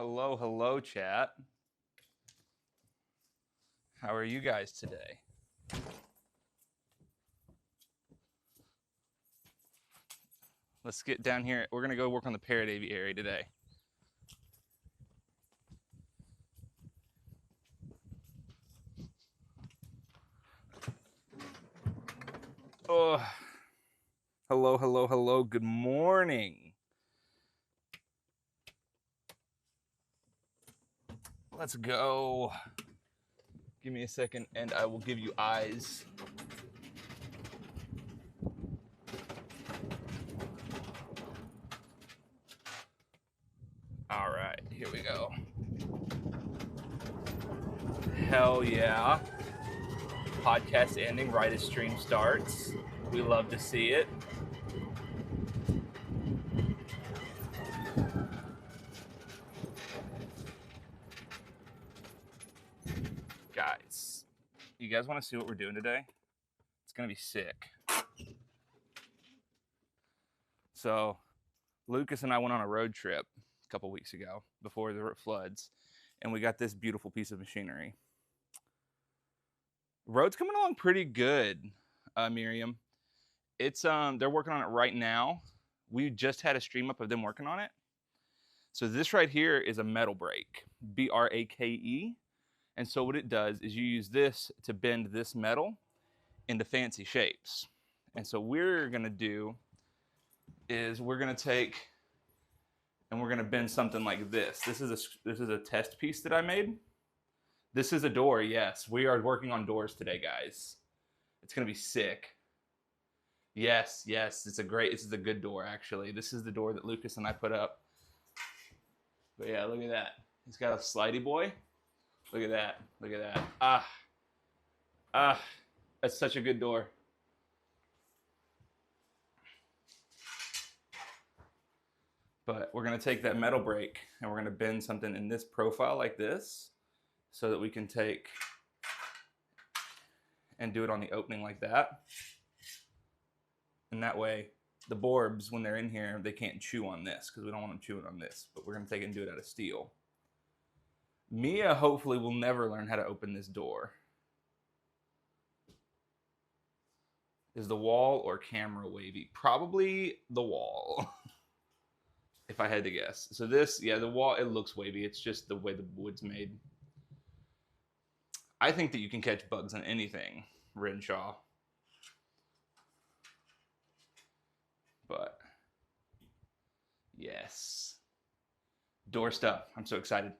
Hello, hello, chat. How are you guys today? Let's get down here. We're going to go work on the parrot aviary today. Oh, hello, hello, hello. Good morning. Let's go. Give me a second and I will give you eyes. All right, here we go. Hell yeah. Podcast ending right as stream starts. We love to see it. Guys, you guys want to see what we're doing today? It's going to be sick. So, Lucas and I went on a road trip a couple weeks ago before the floods, and we got this beautiful piece of machinery. Road's coming along pretty good, Miriam. It's they're working on it right now. We just had a stream up of them working on it. So this right here is a metal brake, B-R-A-K-E. And so what it does is you use this to bend this metal into fancy shapes. And so what we're gonna do is we're gonna take and we're gonna bend something like this. This is a test piece that I made. This is a door, yes. We are working on doors today, guys. It's gonna be sick. Yes, this is a good door, actually. This is the door that Lucas and I put up. But yeah, look at that. He's got a slidey boy. Look at that, look at that. That's such a good door. But we're gonna take that metal brake and we're gonna bend something in this profile like this so that we can take and do it on the opening like that. And that way, the borbs, when they're in here, they can't chew on this because we don't want them chewing on this. But we're going to take it and do it out of steel. Mia hopefully will never learn how to open this door. Is the wall or camera wavy? Probably the wall, if I had to guess. So this, yeah, the wall, it looks wavy. It's just the way the wood's made. I think that you can catch bugs on anything, Renshaw. But yes, door stuff. I'm so excited.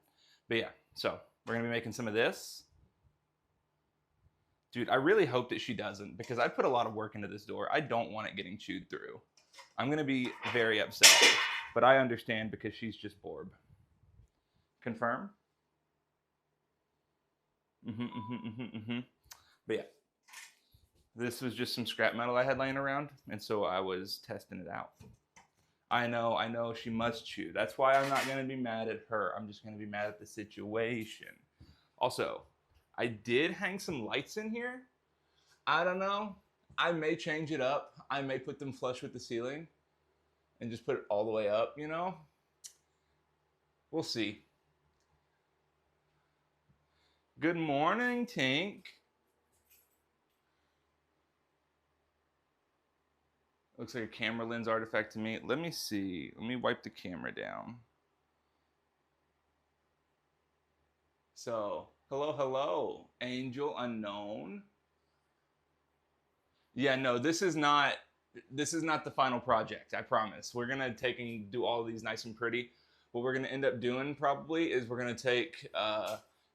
But yeah, so we're gonna be making some of this. Dude, I really hope that she doesn't, because I put a lot of work into this door. I don't want it getting chewed through. I'm gonna be very upset, but I understand because she's just Borb. Confirm? But yeah, this was just some scrap metal I had laying around, and so I was testing it out. I know, she must chew. That's why I'm not gonna be mad at her. I'm just gonna be mad at the situation. Also, I did hang some lights in here. I don't know. I may change it up. I may put them flush with the ceiling and just put it all the way up, you know? We'll see. Good morning, Tink. Looks like a camera lens artifact to me. Let me see. Let me wipe the camera down. So, hello, Angel Unknown. Yeah, no, this is not the final project, I promise. We're gonna take and do all of these nice and pretty. What we're gonna end up doing probably is we're gonna take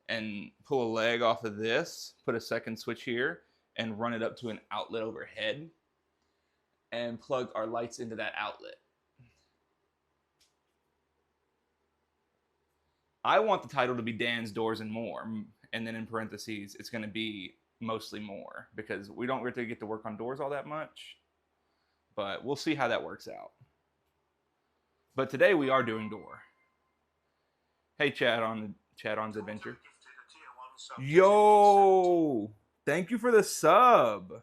and pull a leg off of this, put a second switch here, and run it up to an outlet overhead, and plug our lights into that outlet. I want the title to be Dan's Doors and More, and then in parentheses, it's going to be mostly more, because we don't really get to work on doors all that much, but we'll see how that works out. But today we are doing door. Hey, Chad on's adventure. Yo, thank you for the sub.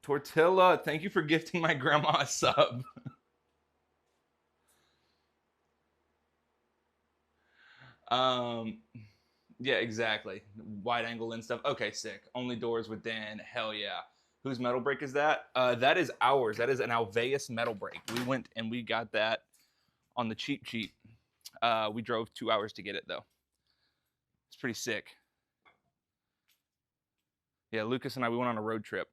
Tortilla, thank you for gifting my grandma a sub. Yeah, exactly. Wide angle and stuff. Okay, sick. Only doors with Dan. Hell yeah. Whose metal brake is that? That is ours. That is an Alveus metal brake. We went and we got that on the cheap. We drove 2 hours to get it though. It's pretty sick. Yeah, Lucas and I, we went on a road trip,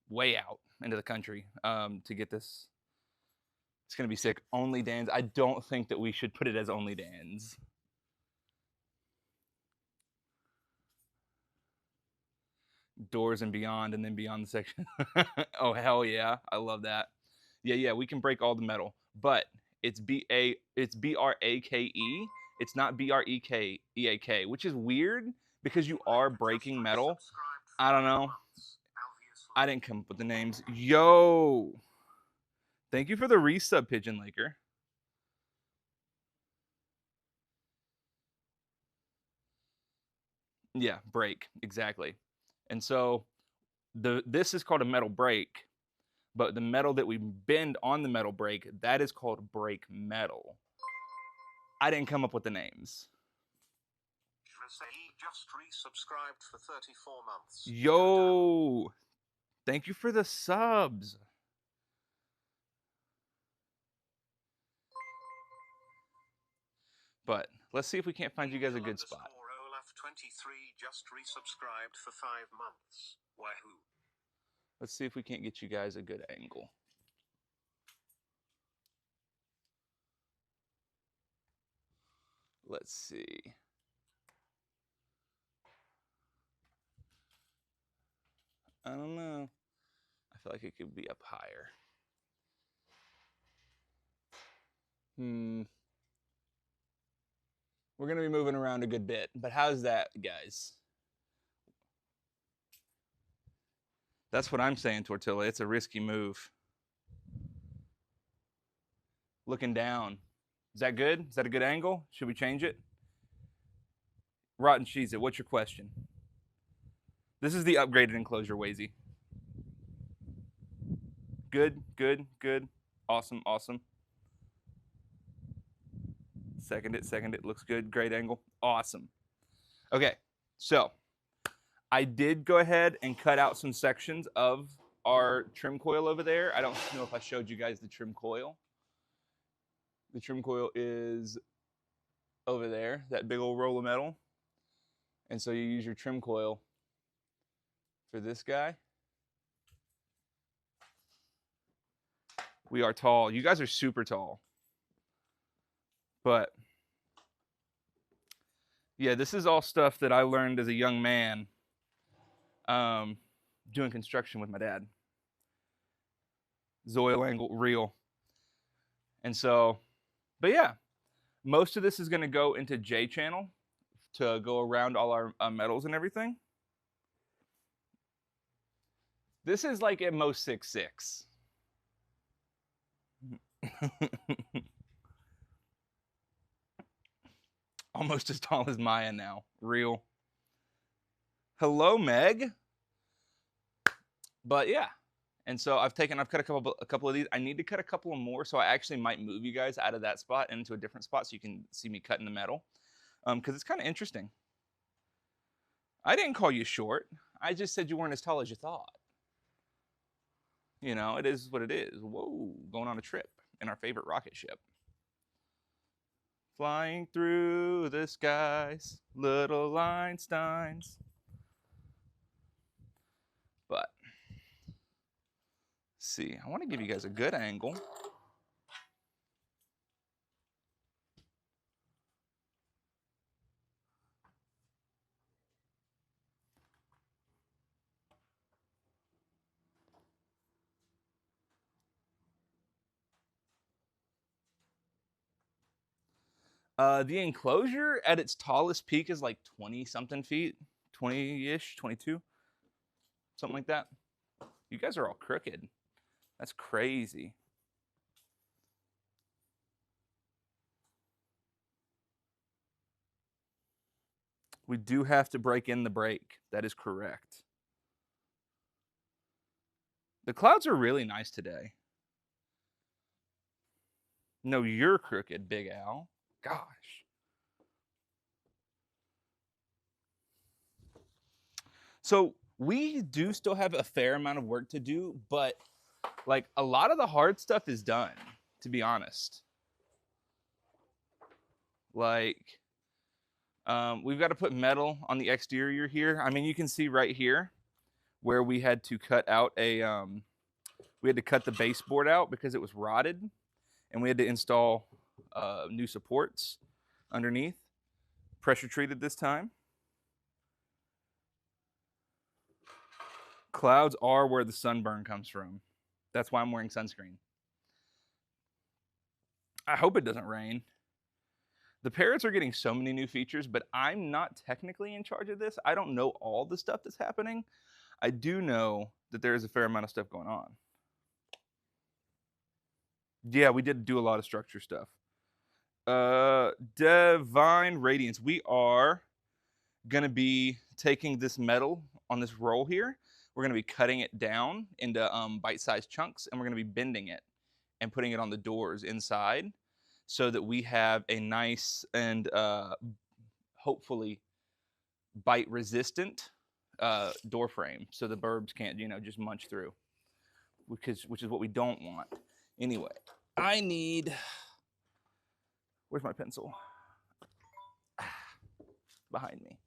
way out into the country, to get this. It's gonna be sick. Only Dan's. I don't think that we should put it as only Dan's. Doors and beyond, and then beyond the section. Oh hell yeah, I love that. Yeah, we can break all the metal, but it's BRAKE. It's not BREAK, which is weird because you are breaking metal. I don't know. I didn't come up with the names. Yo, thank you for the resub, Pigeon Laker. Yeah, brake, exactly. And so this is called a metal brake, but the metal that we bend on the metal brake, that is called brake metal. I didn't come up with the names. Just resubscribed for 34 months. Yo, thank you for the subs. But let's see if we can't find you guys a good spot. Olaf23 just resubscribed for 5 months. Wahoo. Let's see if we can't get you guys a good angle. Let's see. I don't know. I feel like it could be up higher. We're going to be moving around a good bit, but how's that, guys? That's what I'm saying, Tortilla. It's a risky move. Looking down. Is that good? Is that a good angle? Should we change it? Rotten Cheese It, what's your question? This is the upgraded enclosure, Wazy. Good. Awesome. Second it. Looks good. Great angle. Awesome. Okay, so I did go ahead and cut out some sections of our trim coil over there. I don't know if I showed you guys the trim coil. The trim coil is over there, that big old roll of metal. And so you use your trim coil for this guy. We are tall. You guys are super tall. But yeah, this is all stuff that I learned as a young man, doing construction with my dad. Zoil angle real. And so, but yeah, most of this is going to go into J channel to go around all our metals and everything. This is like at most 6'6". Almost as tall as Maya now. Real. Hello, Meg. But yeah. And so I've cut a couple of these. I need to cut a couple of more, so I actually might move you guys out of that spot into a different spot so you can see me cutting the metal. Because it's kind of interesting. I didn't call you short. I just said you weren't as tall as you thought. You know, it is what it is. Whoa, going on a trip in our favorite rocket ship. Flying through the skies, little Einsteins. But, see, I want to give you guys a good angle. The enclosure at its tallest peak is like 20-something feet, 20-ish, 22, something like that. You guys are all crooked. That's crazy. We do have to break in the brake. That is correct. The clouds are really nice today. No, you're crooked, Big Al. Gosh. So we do still have a fair amount of work to do, but like a lot of the hard stuff is done, to be honest. Like we've got to put metal on the exterior here. I mean, you can see right here where we had to cut out we had to cut the baseboard out because it was rotted, and we had to install new supports underneath, pressure treated this time. Clouds are where the sunburn comes from. That's why I'm wearing sunscreen. I hope it doesn't rain. The parrots are getting so many new features, but I'm not technically in charge of this. I don't know all the stuff that's happening. I do know that there is a fair amount of stuff going on. Yeah, we did do a lot of structure stuff. Divine Radiance. We are going to be taking this metal on this roll here. We're going to be cutting it down into bite-sized chunks, and we're going to be bending it and putting it on the doors inside so that we have a nice and hopefully bite-resistant door frame so the birds can't, just munch through, which is what we don't want. Anyway, I need... Where's my pencil? Behind me.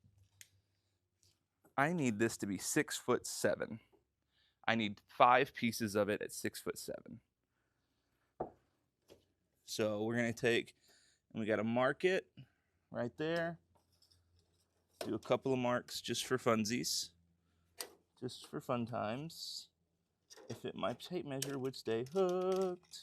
I need this to be 6'7". I need 5 pieces of it at 6'7". So we're gonna take, and we gotta mark it right there. Do a couple of marks just for funsies, just for fun times. If my tape measure would stay hooked.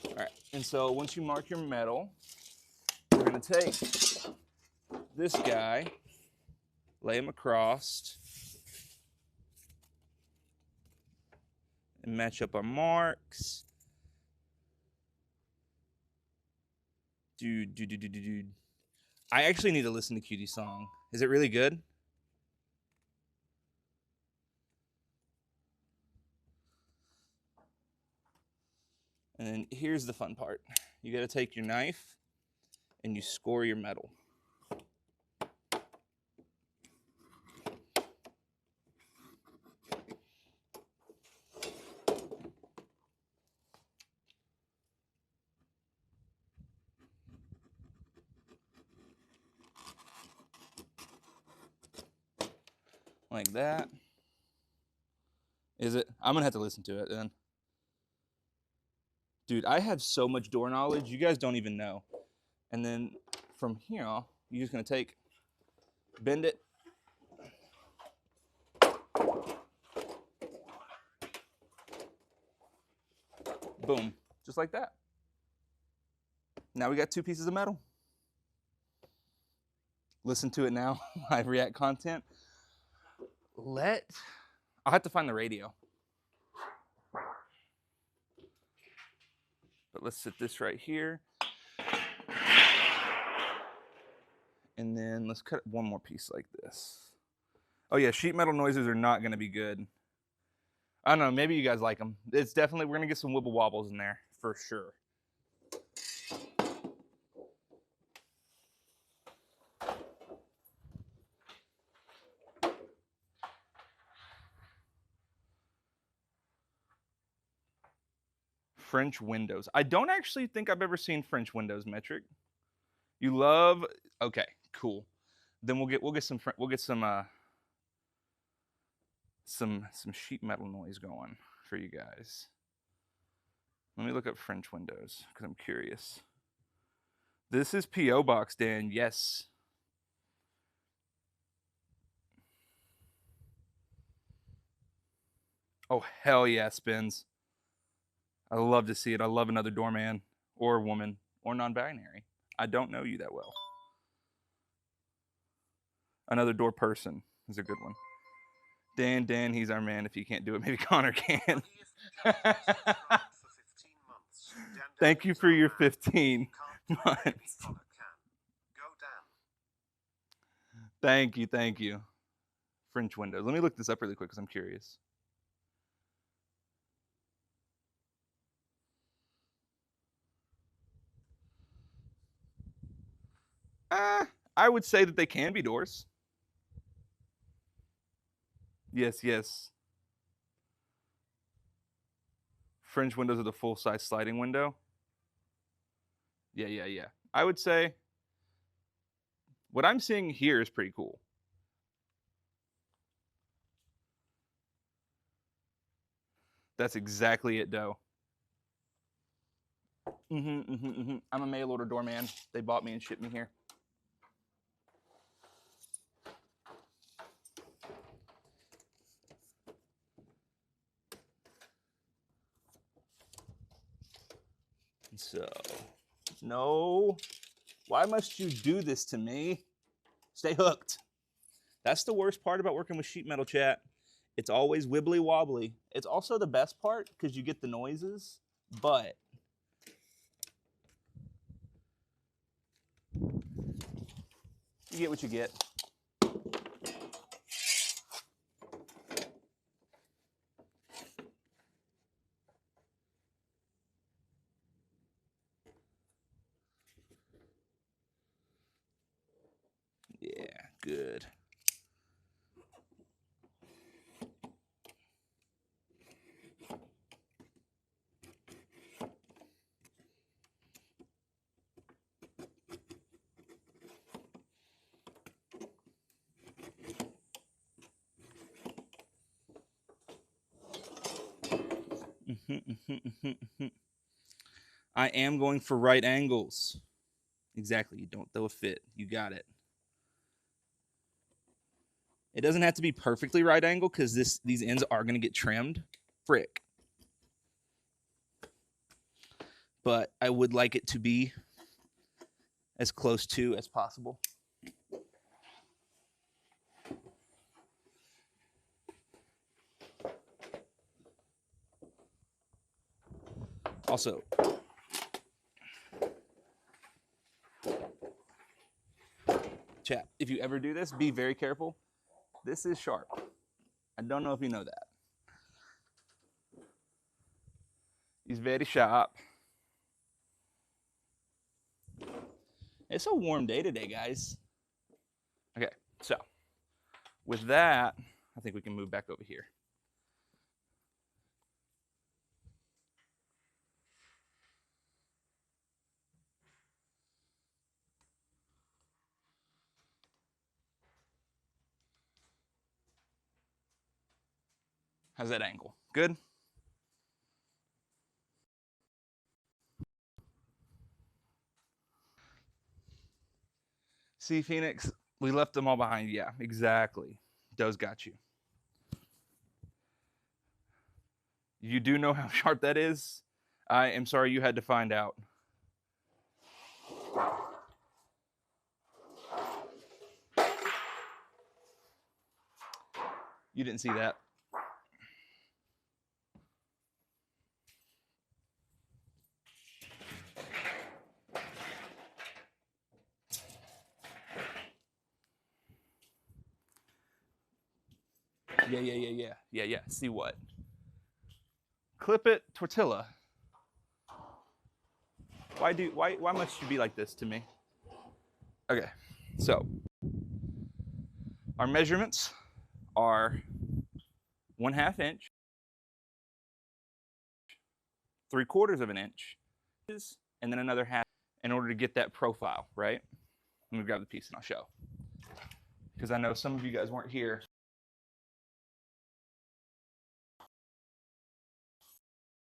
All right, and so once you mark your metal, we're gonna take this guy, lay him across, and match up our marks. Dude. I actually need to listen to Cutie's song. Is it really good? And then here's the fun part. You gotta take your knife and you score your metal. Like that. Is it? I'm gonna have to listen to it then. Dude, I have so much door knowledge, you guys don't even know. And then from here, you're just gonna bend it. Boom, just like that. Now we got 2 pieces of metal. Listen to it now, live react content. I'll have to find the radio. But let's set this right here. And then let's cut one more piece like this. Oh yeah, sheet metal noises are not gonna be good. I don't know, maybe you guys like them. It's definitely, we're gonna get some wibble wobbles in there, for sure. French windows. I don't actually think I've ever seen French windows metric. You love, okay, cool. Then we'll get some sheet metal noise going for you guys. Let me look up French windows because I'm curious. This is P.O. Box, Dan. Yes. Oh, hell yeah, Spins. I love to see it. I love another doorman or woman or non-binary. I don't know you that well. Another door person is a good one. Dan, he's our man. If he can't do it, maybe Connor can. Thank you for your 15 months. Thank you. French windows. Let me look this up really quick because I'm curious. I would say that they can be doors. Yes, yes. French windows are the full-size sliding window. Yeah. I would say what I'm seeing here is pretty cool. That's exactly it, Doe. I'm a mail order doorman. They bought me and shipped me here. So, no. Why must you do this to me? Stay hooked. That's the worst part about working with sheet metal, chat. It's always wibbly wobbly. It's also the best part because you get the noises, but you get what you get. Yeah, good. I am going for right angles. Exactly. You don't throw a fit. You got it. It doesn't have to be perfectly right angle because these ends are going to get trimmed. Frick. But I would like it to be as close to as possible. Also, chat, if you ever do this, be very careful. This is sharp. I don't know if you know that. It's very sharp. It's a warm day today, guys. Okay, so with that, I think we can move back over here. How's that angle? Good? See, Phoenix, we left them all behind. Yeah, exactly. Doe's got you. You do know how sharp that is? I am sorry you had to find out. You didn't see that. Yeah. See what? Clip it, tortilla. Why must you be like this to me? Okay, so our measurements are 1/2 inch, 3/4 of an inch, and then another half in order to get that profile, right? Let me grab the piece and I'll show. Because I know some of you guys weren't here.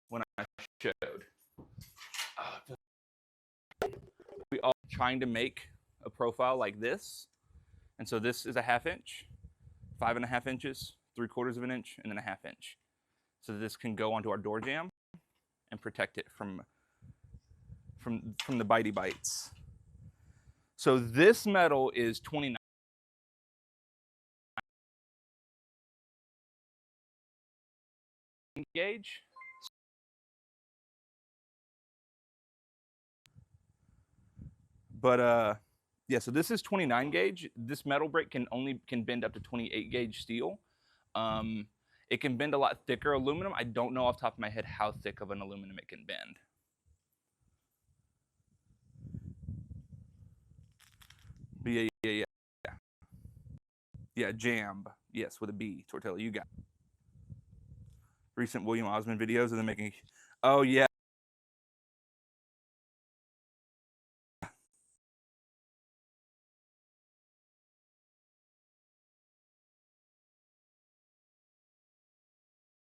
When I showed. We all trying to make a profile like this. And so this is a 1/2 inch, 5.5 inches, 3/4 of an inch, and then a 1/2 inch. So this can go onto our door jamb and protect it from the bitey bites. So this metal is 29 gauge. But yeah, so this is 29 gauge. This metal brake can bend up to 28 gauge steel. It can bend a lot thicker aluminum. I don't know off the top of my head how thick of an aluminum it can bend. But Yeah, Jamb. Yes, with a B. Tortilla, you got it. Recent William Osmond videos of them making. Oh, yeah.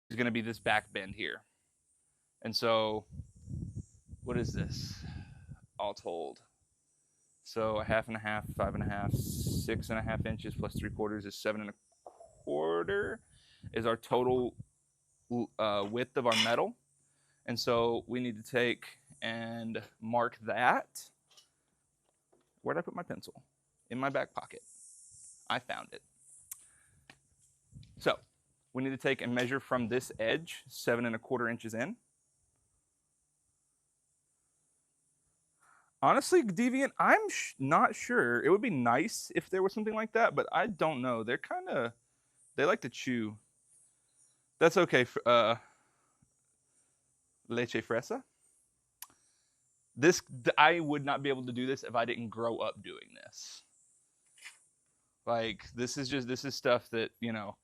Is going to be this back bend here. And so, what is this? All told. So a half and a half, 5.5, 6.5 inches plus 3/4 is 7.25 is our total width of our metal. And so we need to take and mark that. Where'd I put my pencil? In my back pocket. I found it. So we need to take and measure from this edge 7.25 inches in. Honestly, Deviant, I'm not sure. It would be nice if there was something like that, but I don't know. They're kind of, they like to chew. That's okay. Leche fresa. This, I would not be able to do this if I didn't grow up doing this. Like, this is stuff that, you know,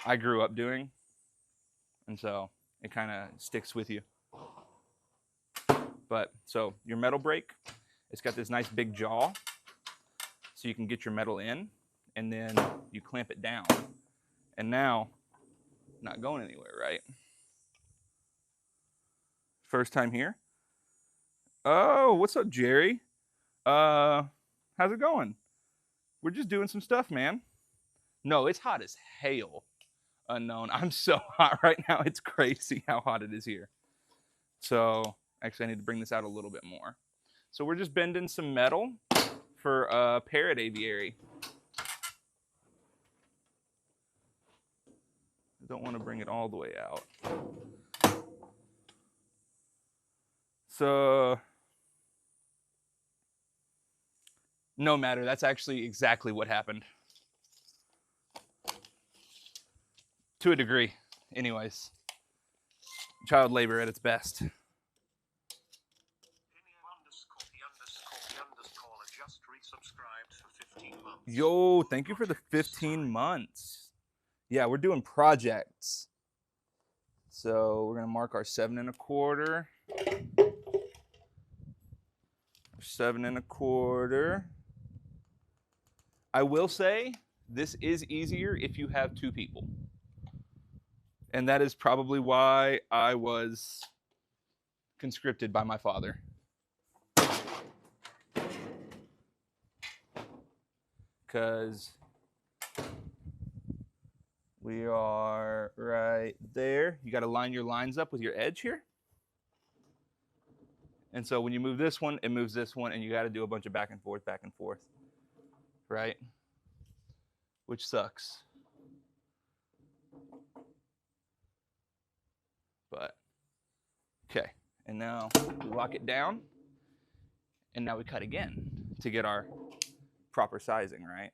I grew up doing. And so it kind of sticks with you. But so your metal brake, it's got this nice big jaw so you can get your metal in, and then you clamp it down. And now, not going anywhere, right? First time here. Oh, what's up, Jerry? How's it going? We're just doing some stuff, man. No, it's hot as hell. Unknown. I'm so hot right now. It's crazy how hot it is here. So actually I need to bring this out a little bit more. So we're just bending some metal for a parrot aviary. I don't want to bring it all the way out. So no matter, that's actually exactly what happened. To a degree, anyways. Child labor at its best. Yo, thank you for the 15 months. Yeah, we're doing projects. So we're gonna mark our 7.25. 7.25. I will say this is easier if you have two people. And that is probably why I was conscripted by my father. Because we are right there. You got to line your lines up with your edge here. And so when you move this one, it moves this one, and you got to do a bunch of back and forth, right? Which sucks. But, okay. And now we lock it down, and now we cut again to get our proper sizing, right?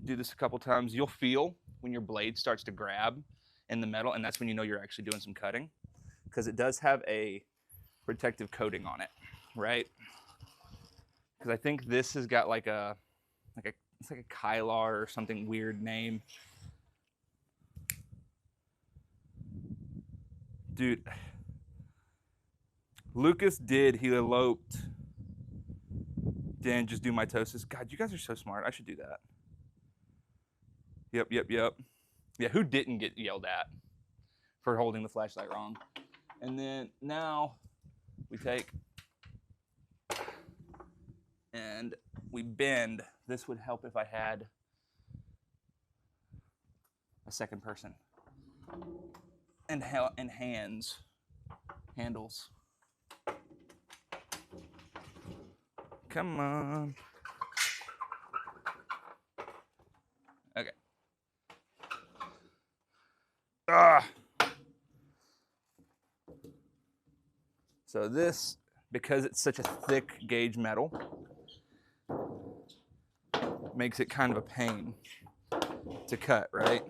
Do this a couple times. You'll feel when your blade starts to grab in the metal, and that's when you know you're actually doing some cutting, because it does have a protective coating on it, right? Because I think this has got it's like a Kylar or something weird name. Dude, Lucas he eloped. Didn't just do mitosis. God, you guys are so smart. I should do that. Yep. Yeah, who didn't get yelled at for holding the flashlight wrong? And then now we take and we bend. This would help if I had a second person. And handles. Come on. Okay. So this, because it's such a thick gauge metal, makes it kind of a pain to cut, right?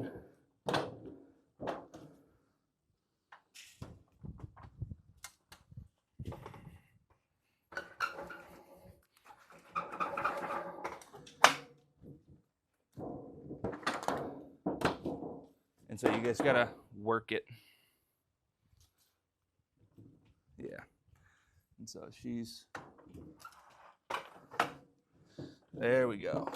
And so you guys gotta work it. Yeah. And so she's, there we go.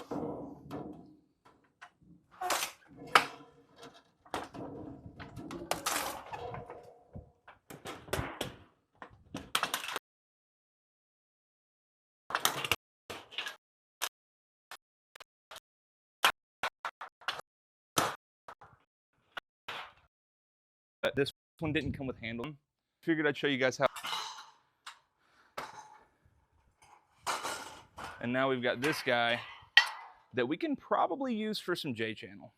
This one didn't come with handling. Figured I'd show you guys how. And now we've got this guy that we can probably use for some J channel.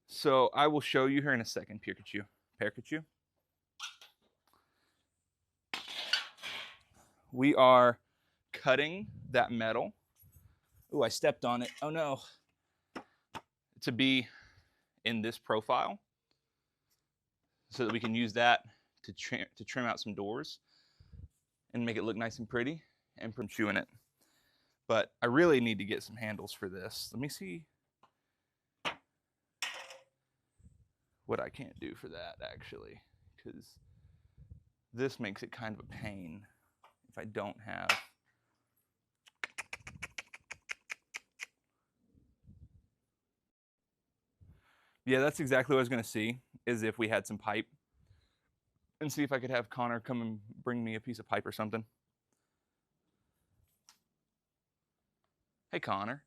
So I will show you here in a second, Pikachu. We are cutting that metal. Ooh, I stepped on it. Oh no. To be in this profile so that we can use that to trim out some doors and make it look nice and pretty and from chewing it. But I really need to get some handles for this. Let me see what I can't do for that actually, because this makes it kind of a pain if I don't have. Yeah, that's exactly what I was gonna see, is if we had some pipe, and see if I could have Connor come and bring me a piece of pipe or something. Hey, Connor.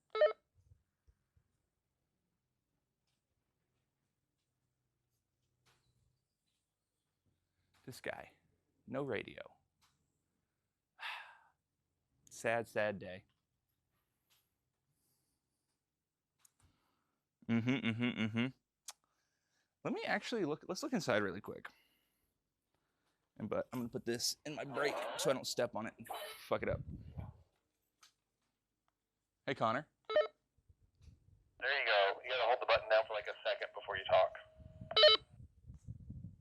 This guy, no radio. Sad, sad day. Let me actually look, let's look inside really quick. But I'm gonna put this in my brake so I don't step on it and fuck it up. Hey, Connor. There you go. You gotta hold the button down for like a second before you talk.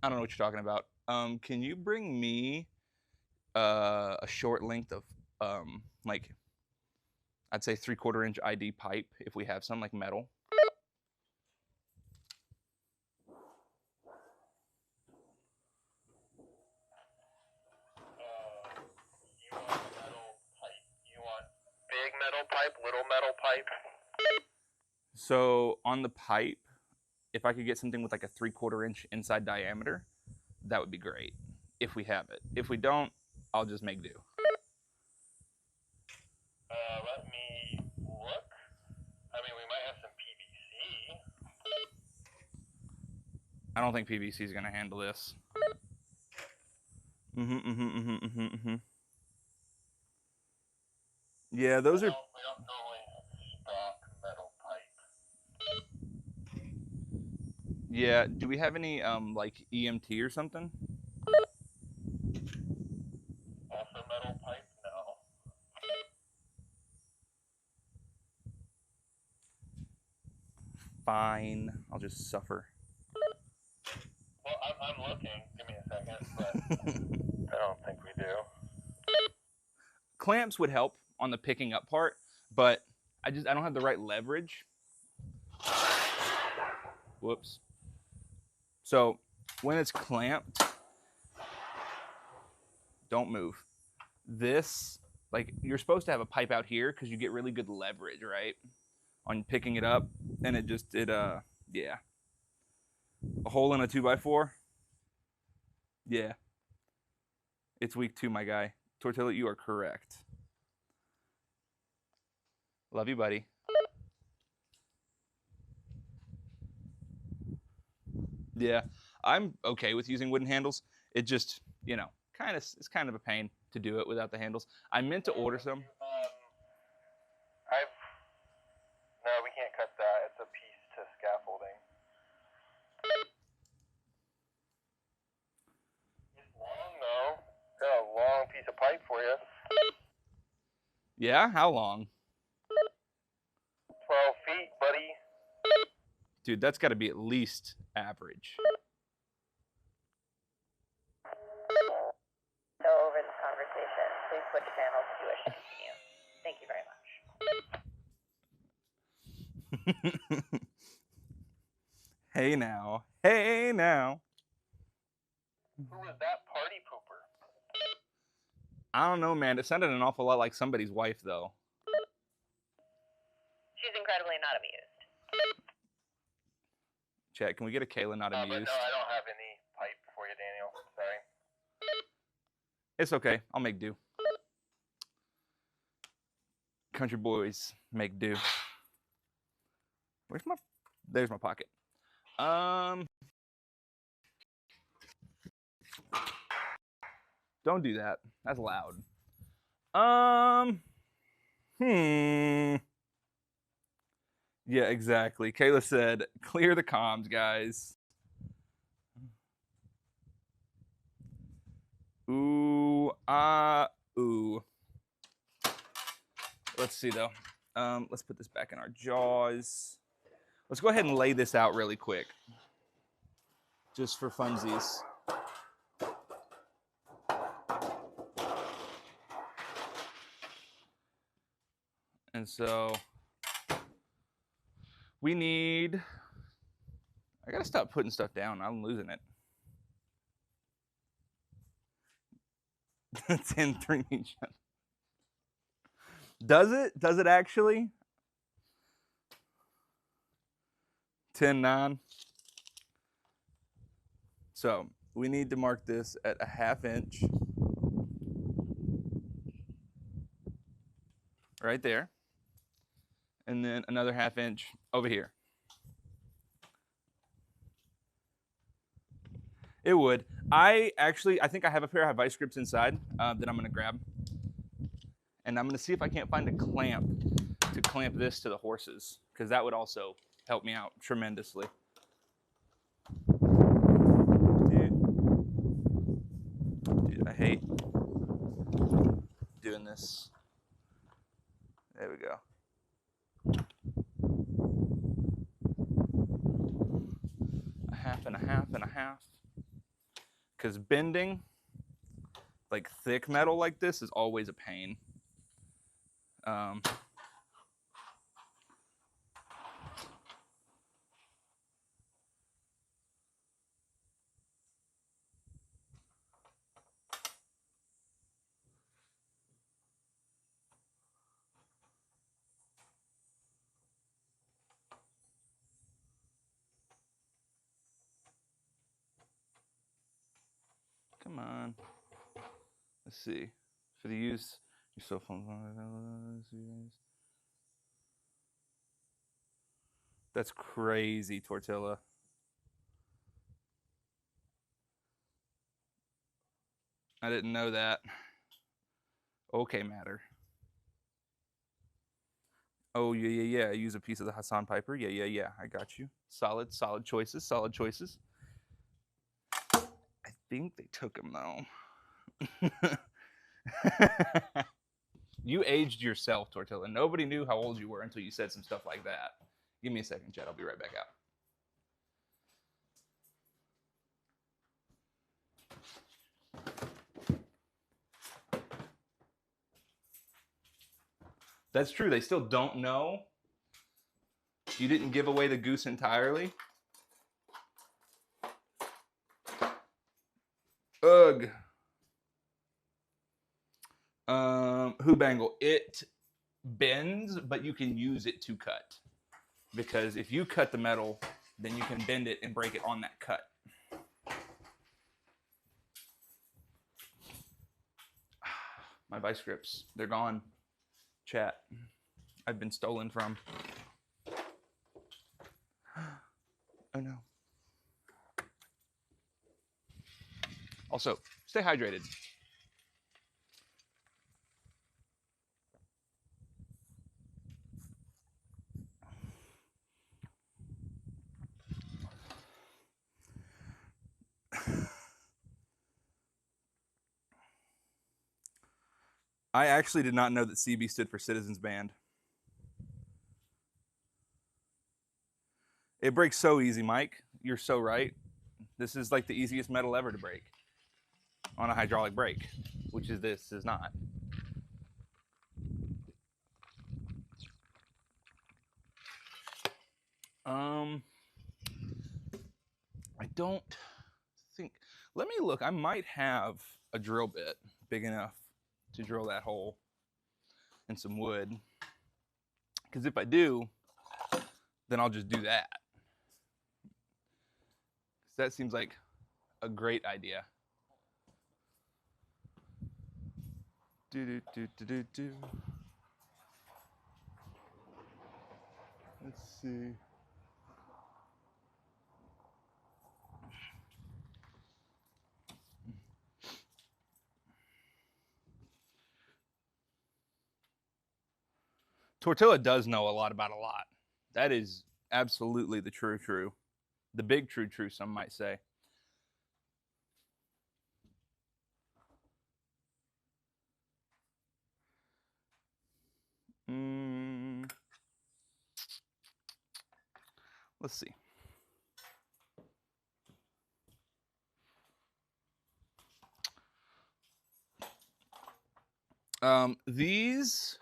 I don't know what you're talking about. Can you bring me a short length of like, I'd say 3/4 inch ID pipe if we have some, like metal? You want metal pipe? You want big metal pipe, little metal pipe? So on the pipe, if I could get something with like a 3/4 inch inside diameter, that would be great if we have it. If we don't, I'll just make do. Let me look. I mean, we might have some PVC. I don't think PVC is gonna handle this. Yeah, those are. We don't normally have stock metal pipe. Yeah, do we have any like EMT or something? Also metal pipe? No. Fine, I'll just suffer. Well, I'm looking. Give me a second, but I don't think we do. Clamps would help on the picking up part, but I don't have the right leverage. Whoops. So when it's clamped, don't move. This, like, you're supposed to have a pipe out here because you get really good leverage, right? On picking it up, and yeah. A hole in a 2x4? Yeah. It's week 2, my guy. Tortilla, you are correct. Love you, buddy. Yeah, I'm okay with using wooden handles. It just, you know, it's kind of a pain to do it without the handles. I meant to order some. No, we can't cut that. It's a piece to scaffolding. It's long though. piece of pipe for you. Yeah? How long? 12 feet, buddy. Dude, that's got to be at least average. So over this conversation, please switch channels if you wish to continue. Thank you very much. Hey now. Hey now. Who was that party pooper? I don't know, man. It sounded an awful lot like somebody's wife, though. She's incredibly not amused. Chat, can we get a Kayla not But amused? no, I don't have any pipe for you, Daniel. Sorry. It's okay. I'll make do. Country boys make do. Where's my... There's my pocket. Don't do that. That's loud. Yeah, exactly. Kayla said, clear the comms, guys. Ooh, ooh. Let's see, though. Let's put this back in our jaws. Let's go ahead and lay this out really quick. Just for funsies. And so we need, I gotta stop putting stuff down. I'm losing it. 10-3 each other. Does it? Does it actually? 10-9. So we need to mark this at a 1/2 inch. Right there. And then another 1/2 inch over here. It would. I think I have a pair of vice grips inside that I'm gonna grab. And I'm gonna see if I can't find a clamp to clamp this to the horses, because that would also help me out tremendously. Dude, I hate doing this. There we go. A 1/2 and a 1/2 and a 1/2. Because bending, like thick metal like this, is always a pain. Come on. Let's see. For the use, your cell phone. That's crazy, Tortilla. I didn't know that. Okay, matter. Oh, yeah. Use a piece of the Hassan Piper. Yeah. I got you. Solid choices. I think they took him, though. You aged yourself, Tortilla. Nobody knew how old you were until you said some stuff like that. Give me a second, Chad. I'll be right back out. That's true. They still don't know. You didn't give away the goose entirely. Ugh. Hoop angle. It bends, but you can use it to cut. Because if you cut the metal, then you can bend it and break it on that cut. My vice grips, they're gone. Chat. I've been stolen from. Oh no. Also, stay hydrated. I actually did not know that CB stood for Citizens Band. It breaks so easy, Mike. You're so right. This is like the easiest metal ever to break on a hydraulic brake, which is this is not. I don't think. Let me look. I might have a drill bit big enough to drill that hole and some wood. Because if I do, then I'll just do that. That seems like a great idea. Do. Let's see. Tortilla does know a lot about a lot. That is absolutely the true. The big true, some might say. Let's see. These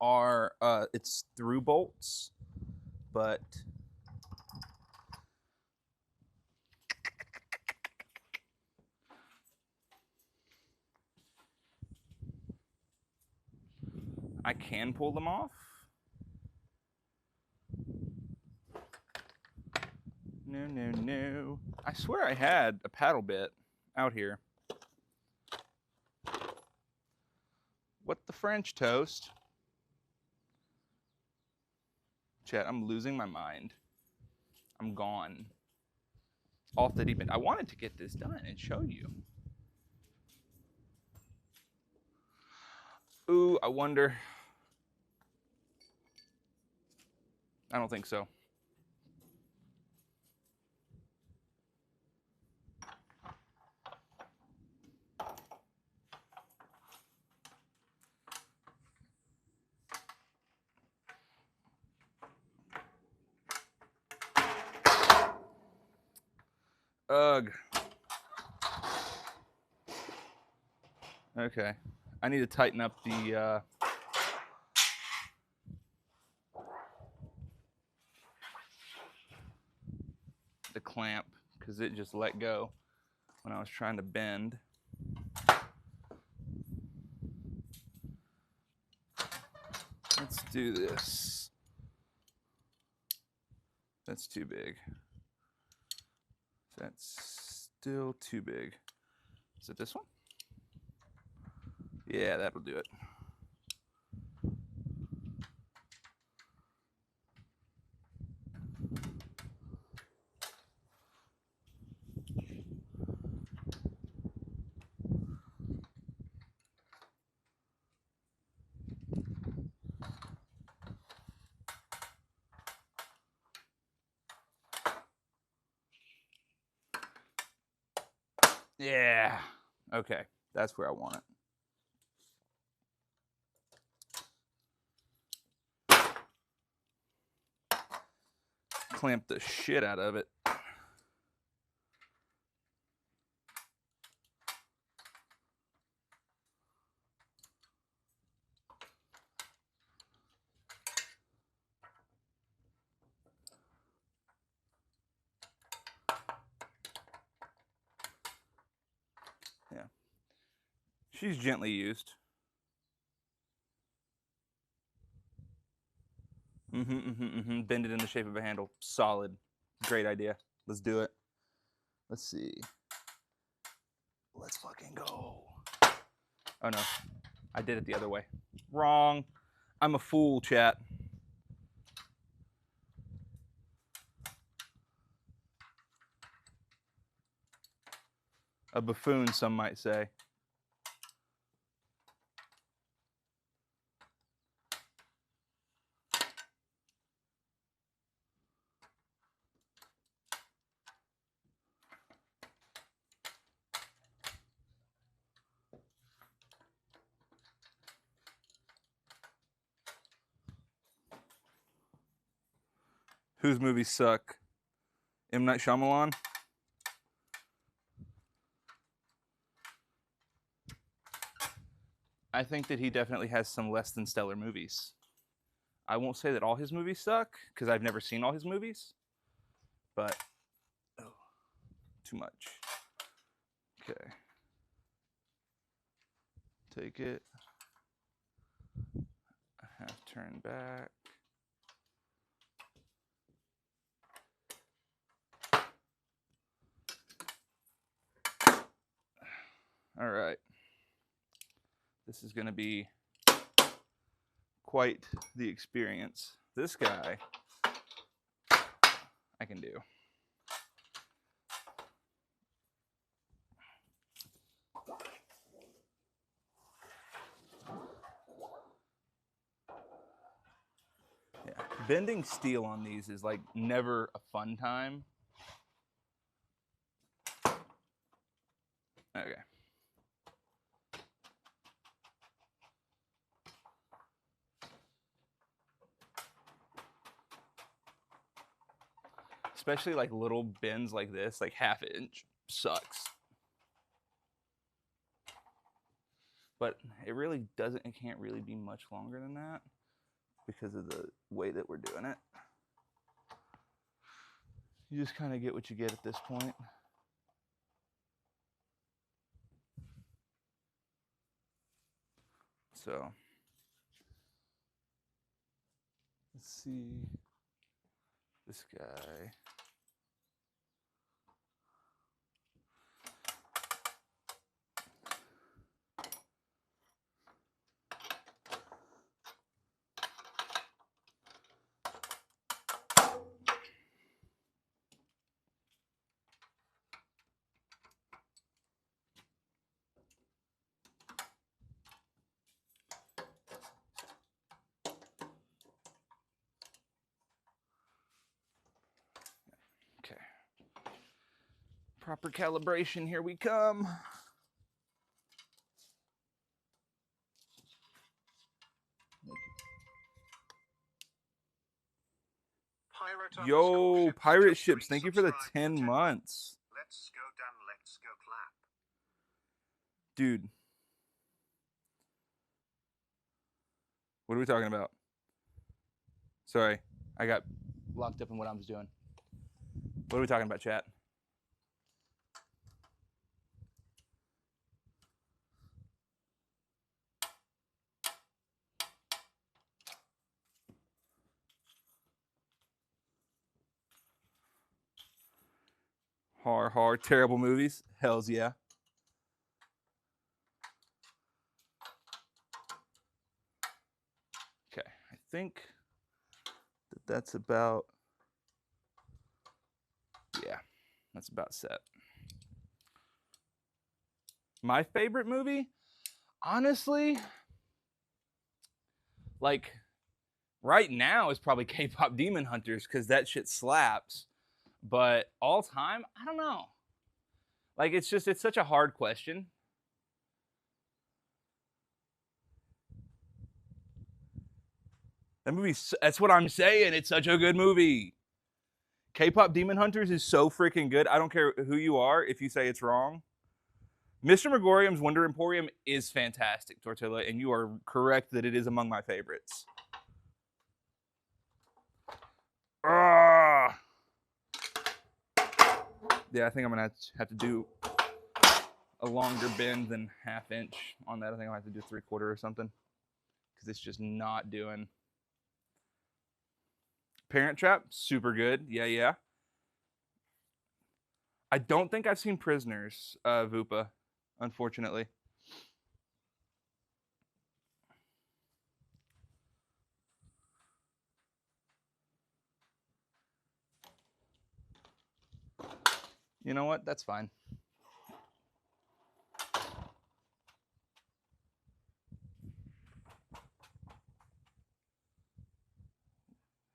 are, it's through bolts, but I can pull them off. No. I swear I had a paddle bit out here. What the French toast? Chat, I'm losing my mind. I'm gone. Off the deep end. I wanted to get this done and show you. Ooh, I wonder. I don't think so. Ugh. Okay. I need to tighten up the clamp because it just let go when I was trying to bend. Let's do this. That's too big. That's still too big. Is it this one? Yeah, that'll do it. Yeah. Okay, that's where I want it. Clamp the shit out of it. Yeah. She's gently used. Bend it in the shape of a handle. Solid. Great idea. Let's do it. Let's see. Let's fucking go. Oh no. I did it the other way. Wrong. I'm a fool, chat. A buffoon, some might say. Whose movies suck? M. Night Shyamalan? I think that he definitely has some less than stellar movies. I won't say that all his movies suck, because I've never seen all his movies. But, oh, too much. Okay. Take it. A half turn back. All right. This is going to be quite the experience. This guy, I can do. Yeah, bending steel on these is like never a fun time. Okay. Especially like little bends like this, like ½ inch, sucks. But it really doesn't, it can't really be much longer than that because of the way that we're doing it. You just kind of get what you get at this point. So, let's see this guy. Okay. Proper calibration, here we come. Yo, pirate ships, thank you for the 10 months. Let's go done, let's go clap. Dude. What are we talking about? Sorry, I got locked up in what I was doing. What are we talking about, chat? Hard, terrible movies? Hells yeah. Okay, I think that's about, yeah, that's about set. My favorite movie? Honestly, like, right now is probably K-pop Demon Hunters because that shit slaps. But all time, I don't know. Like, it's such a hard question. That movie, that's what I'm saying. It's such a good movie. K-pop Demon Hunters is so freaking good. I don't care who you are if you say it's wrong. Mr. Megorium's Wonder Emporium is fantastic, Tortilla, and you are correct that it is among my favorites. Yeah, I think I'm going to have to do a longer bend than ½ inch on that. I think I'll have to do 3/4 or something because it's just not doing. Parent Trap, super good. Yeah. I don't think I've seen Prisoners, Vupa, unfortunately. You know what? That's fine.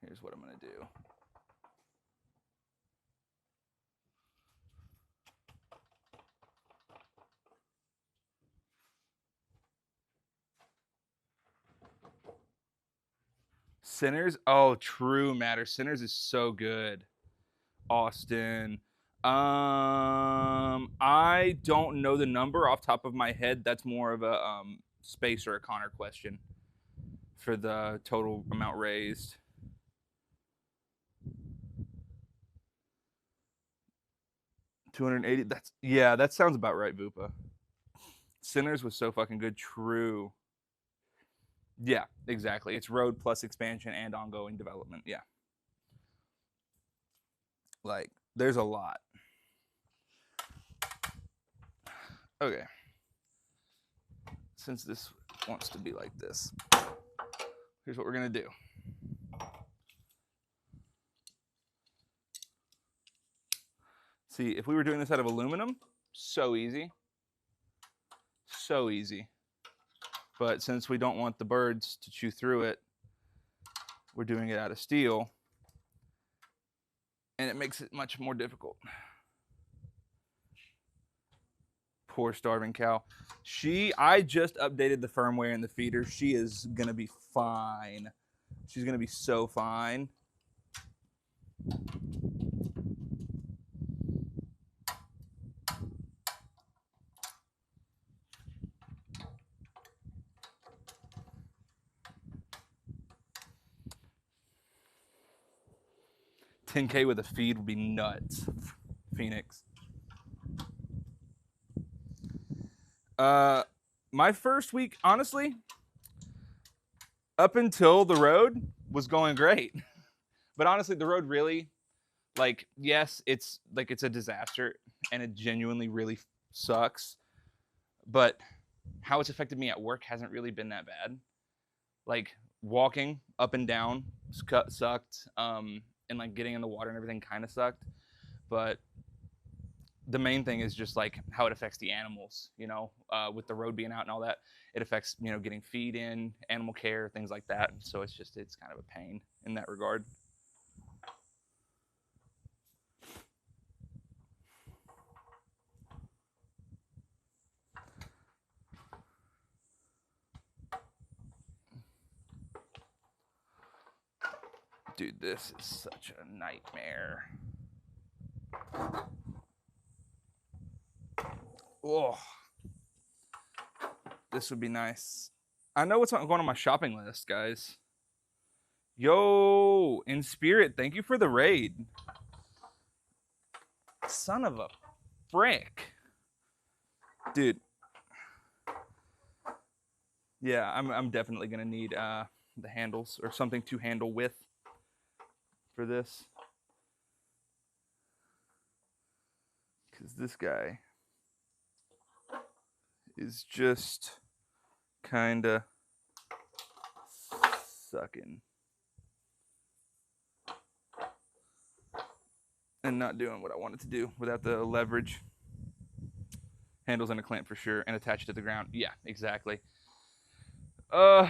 Here's what I'm going to do. Sinners? Oh, true matter. Sinners is so good. Austin. I don't know the number off top of my head. That's more of a Space or a Connor question for the total amount raised. $280. That sounds about right, Vupa. Sinners was so fucking good. True. Yeah, exactly. It's road plus expansion and ongoing development. Yeah. Like, there's a lot. Okay. Since this wants to be like this, here's what we're going to do. See, if we were doing this out of aluminum, so easy. So easy. But since we don't want the birds to chew through it, we're doing it out of steel. And it makes it much more difficult. Poor starving cow. I just updated the firmware in the feeder. She is going to be fine. She's going to be so fine. $10K with a feed would be nuts. Phoenix. My first week, honestly, up until the road was going great. But honestly, the road really, like, yes, it's a disaster and it genuinely really sucks. But how it's affected me at work hasn't really been that bad. Like, walking up and down sucked. And like getting in the water and everything kind of sucked. But the main thing is just like how it affects the animals, you know, with the road being out and all that. It affects, you know, getting feed in, animal care, things like that. So it's kind of a pain in that regard. Dude, this is such a nightmare. Oh, this would be nice. I know what's going on my shopping list, guys. Yo, in spirit, thank you for the raid. Son of a frick. Dude. Yeah, I'm definitely gonna need the handles or something to handle with for this. Because this guy is just kind of sucking and not doing what I wanted to do without the leverage. Handles and a clamp for sure, and attach it to the ground. Yeah, exactly. So,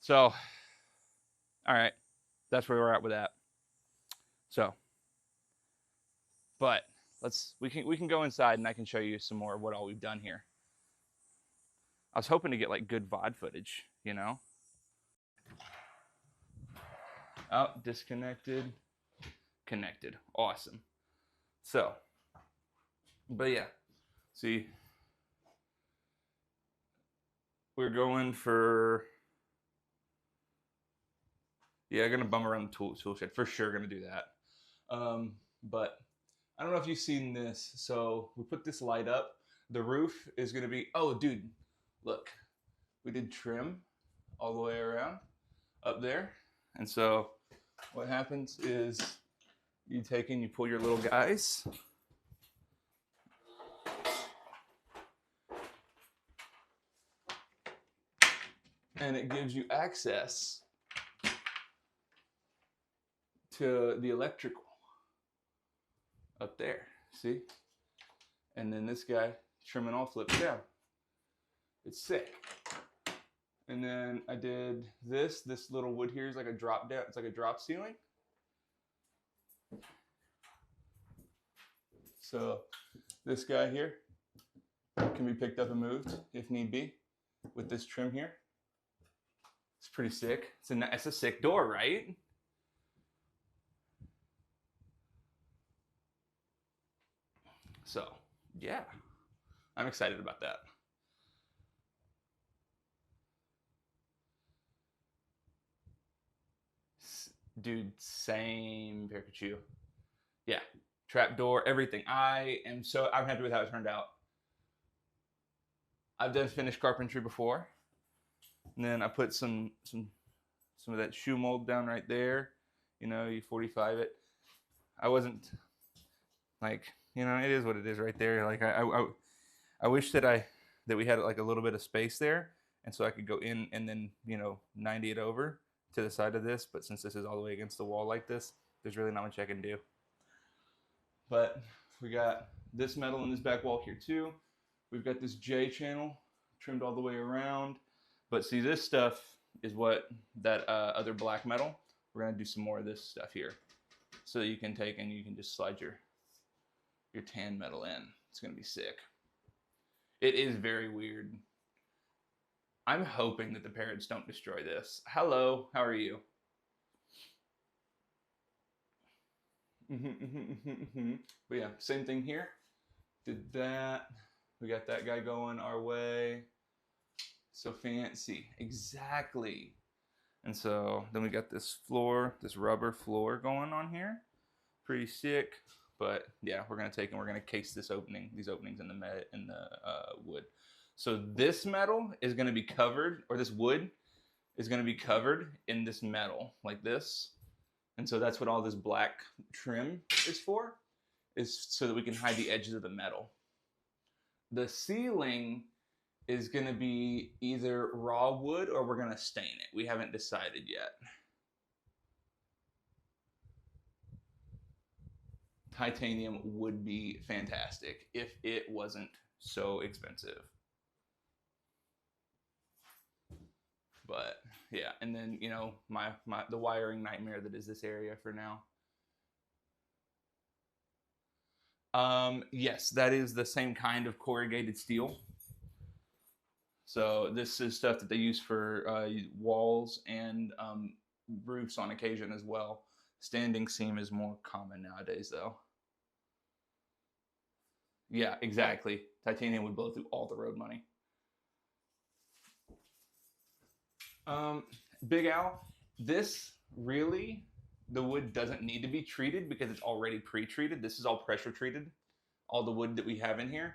all right, that's where we're at with that. So, but we can go inside and I can show you some more of what all we've done here. I was hoping to get like good VOD footage, you know. Oh, disconnected, connected, awesome. So, but yeah, see, we're going for, yeah, gonna bum around the tool shed for sure. Gonna do that. But I don't know if you've seen this. So we put this light up. The roof is gonna be. Oh, dude, look, we did trim all the way around up there, and so what happens is you pull your little guys. And it gives you access to the electrical up there, see? And then this guy, trimming all flips down. It's sick. And then I did this little wood here is like a drop down, it's like a drop ceiling. So this guy here can be picked up and moved if need be with this trim here. It's pretty sick. It's a sick door, right? So, yeah, I'm excited about that. Dude, same Pikachu. Yeah, trapdoor, everything. I'm happy with how it turned out. I've done finished carpentry before, and then I put some of that shoe mold down right there. You know, you 45 it. I wasn't like, you know, it is what it is right there. Like I wish that we had like a little bit of space there, and so I could go in and then, you know, 90 it over to the side of this. But since this is all the way against the wall like this, there's really not much I can do. But we got this metal in this back wall here too. We've got this J channel trimmed all the way around. But see, this stuff is what that other black metal. We're gonna do some more of this stuff here, so that you can take and you can just slide your tan metal in. It's gonna be sick. It is very weird. I'm hoping that the parrots don't destroy this. Hello, how are you? But yeah, same thing here. Did that. We got that guy going our way. So fancy. Exactly. And so then we got this floor, this rubber floor going on here. Pretty sick. But yeah, we're gonna take and we're gonna case these openings in the wood. So this metal is gonna be covered, or this wood is gonna be covered in this metal like this. And so that's what all this black trim is for, is so that we can hide the edges of the metal. The ceiling is gonna be either raw wood or we're gonna stain it. We haven't decided yet. Titanium would be fantastic if it wasn't so expensive. But yeah, and then, you know, the wiring nightmare that is this area for now. Yes, that is the same kind of corrugated steel. So this is stuff that they use for walls and roofs on occasion as well. Standing seam is more common nowadays, though. Yeah, exactly. Titanium would blow through all the road money. Big Al, this really, the wood doesn't need to be treated because it's already pre-treated. This is all pressure treated. All the wood that we have in here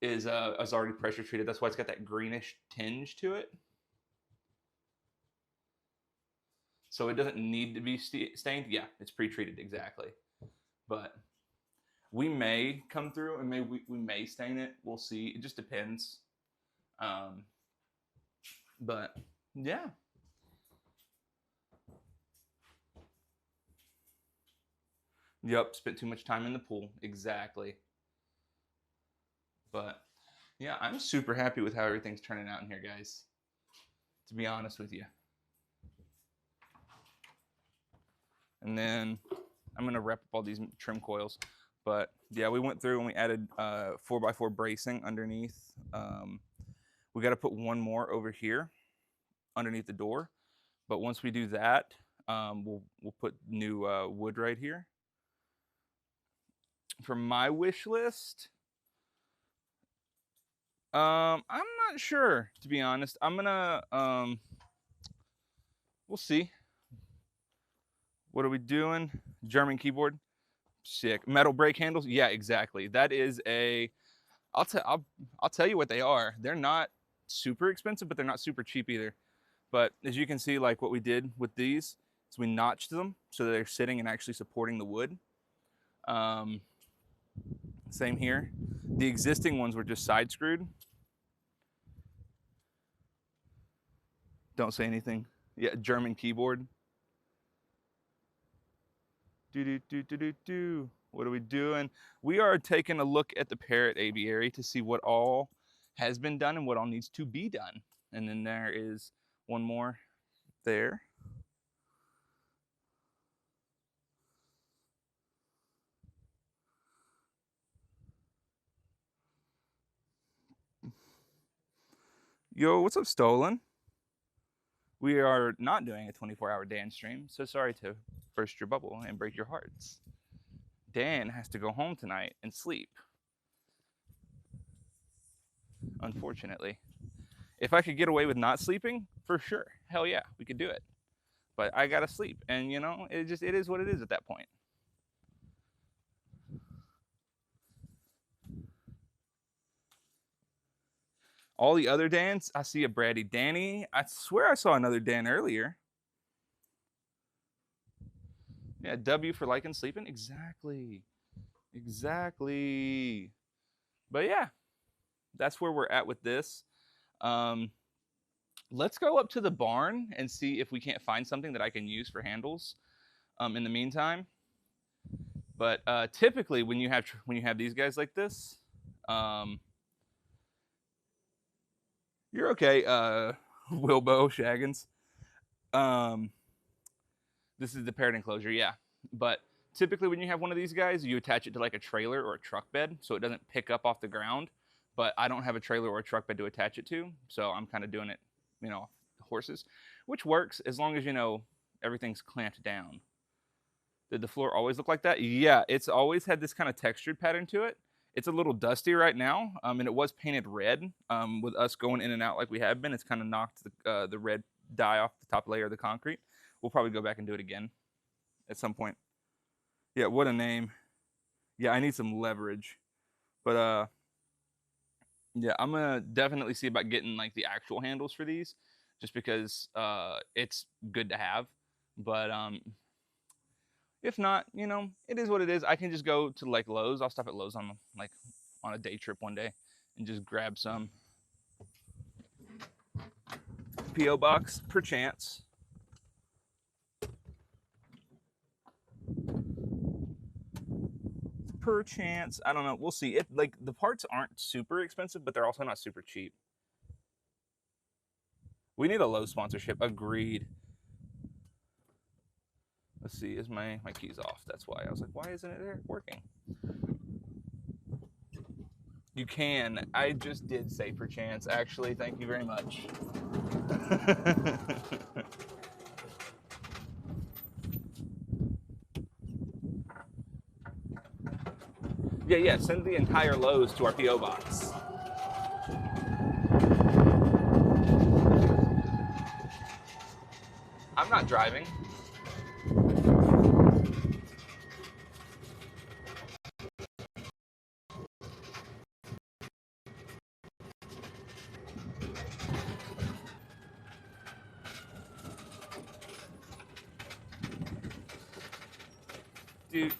is already pressure treated. That's why it's got that greenish tinge to it. So it doesn't need to be stained. Yeah, it's pre-treated, exactly. But we may come through and we may stain it. We'll see. It just depends. But yeah. Yep, spent too much time in the pool. Exactly. But yeah, I'm super happy with how everything's turning out in here, guys. To be honest with you. And then I'm gonna wrap up all these trim coils. But yeah, we went through and we added 4x4 bracing underneath. We got to put one more over here underneath the door. But once we do that, we'll put new wood right here. For my wish list, I'm not sure, to be honest. I'm gonna we'll see. What are we doing? German keyboard. Sick. Metal brake handles. Yeah, exactly. That is a. I'll tell you what they are. They're not super expensive, but they're not super cheap either. But as you can see, like what we did with these, is we notched them so that they're sitting and actually supporting the wood. Same here. The existing ones were just side screwed. Don't say anything. Yeah, German keyboard. What are we doing? We are taking a look at the Parrot Aviary to see what all has been done and what all needs to be done. And then there is one more there. Yo, what's up, Stolen? We are not doing a 24-hour Dan stream, so sorry to burst your bubble and break your hearts. Dan has to go home tonight and sleep. Unfortunately. If I could get away with not sleeping, for sure. Hell yeah, we could do it. But I gotta sleep, and you know, it is what it is at that point. All the other Dans, I see a Braddy Danny. I swear I saw another Dan earlier. Yeah, W for liking sleeping. Exactly. Exactly. But yeah, that's where we're at with this. Let's go up to the barn and see if we can't find something that I can use for handles in the meantime. But typically when you have these guys like this, you're okay, Wilbo Shaggins. This is the paired enclosure, yeah. But typically when you have one of these guys, you attach it to like a trailer or a truck bed so it doesn't pick up off the ground. But I don't have a trailer or a truck bed to attach it to, so I'm kind of doing it, you know, horses, which works as long as, you know, everything's clamped down. Did the floor always look like that? Yeah, it's always had this kind of textured pattern to it. It's a little dusty right now, and it was painted red. With us going in and out like we have been, it's kind of knocked the red dye off the top layer of the concrete. We'll probably go back and do it again at some point. Yeah, what a name. Yeah, I need some leverage. But yeah, I'm gonna definitely see about getting like the actual handles for these, just because it's good to have. But if not, you know, it is what it is. I can just go to like Lowe's. I'll stop at Lowe's on a day trip one day and just grab some P.O. box per chance. Per chance. I don't know. We'll see. It like the parts aren't super expensive, but they're also not super cheap. We need a Lowe's sponsorship. Agreed. Let's see. Is my keys off? That's why I was like, why isn't it there working? You can. I just did say per chance. Actually, thank you very much. Yeah. Send the entire Lowe's to our P.O. box. I'm not driving. Doot,